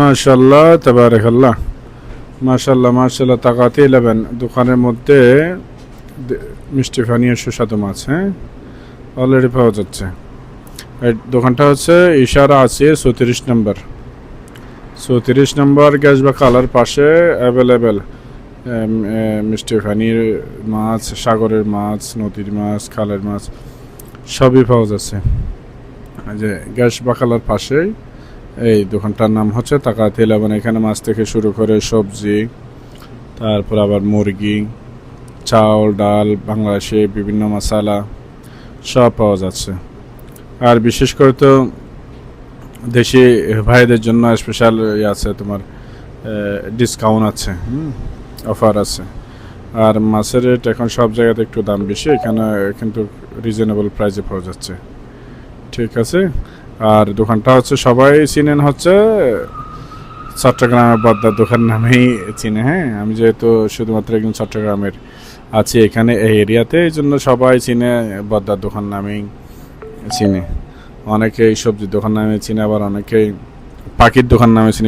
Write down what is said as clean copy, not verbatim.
মাশাল্লাহ তাবারাকাল্লাহ। মাশাল্লাহ মাশাল্লাহ। তাকাতে 11 দোকানের মধ্যে মিষ্টি পানীয় সুস্বাদু মাছ, হ্যাঁ, অলরেডি পাওয়া যাচ্ছে। এই দোকানটা হচ্ছে ইশারা আছে 34 নম্বর, 34 নম্বর গ্যাস বা কালার পাশে অ্যাভেলেবেল মিষ্টি পানির মাছ, সাগরের মাছ, নদীর মাছ, খালের মাছ সবই পাওয়া যাচ্ছে। যে গ্যাস বা কালার পাশেই এই দোকানটার নাম হচ্ছে তাকাতে 11। এখানে মাছ থেকে শুরু করে সবজি, তারপর আবার মুরগি, চাউল, ডাল, বাংলাদেশে বিভিন্ন মশালা সব পাওয়া যাচ্ছে। আর বিশেষ করে তো দেশি ভাইদের জন্য স্পেশাল আছে, তোমার ডিসকাউন্ট আছে, অফার আছে। আর মাছের রেট এখন সব জায়গাতে একটু দাম বেশি, এখানে কিন্তু রিজনেবল প্রাইসে পাওয়া যাচ্ছে। ঠিক আছে। আর দোকানটা হচ্ছে সবাই চিনেন হচ্ছে চট্টগ্রামের বদ্দার দোকান নামেই চিনে। হ্যাঁ, আমি যেহেতু শুধুমাত্র একজন চট্টগ্রামের আছি এখানে এই এরিয়াতে, এই জন্য সবাই চিনে বদ্দার দোকান নামেই চিনে। অনেকেই সবজির দোকান নামে চিনে, আবার অনেকেই পাখির দোকান নামে চিনে।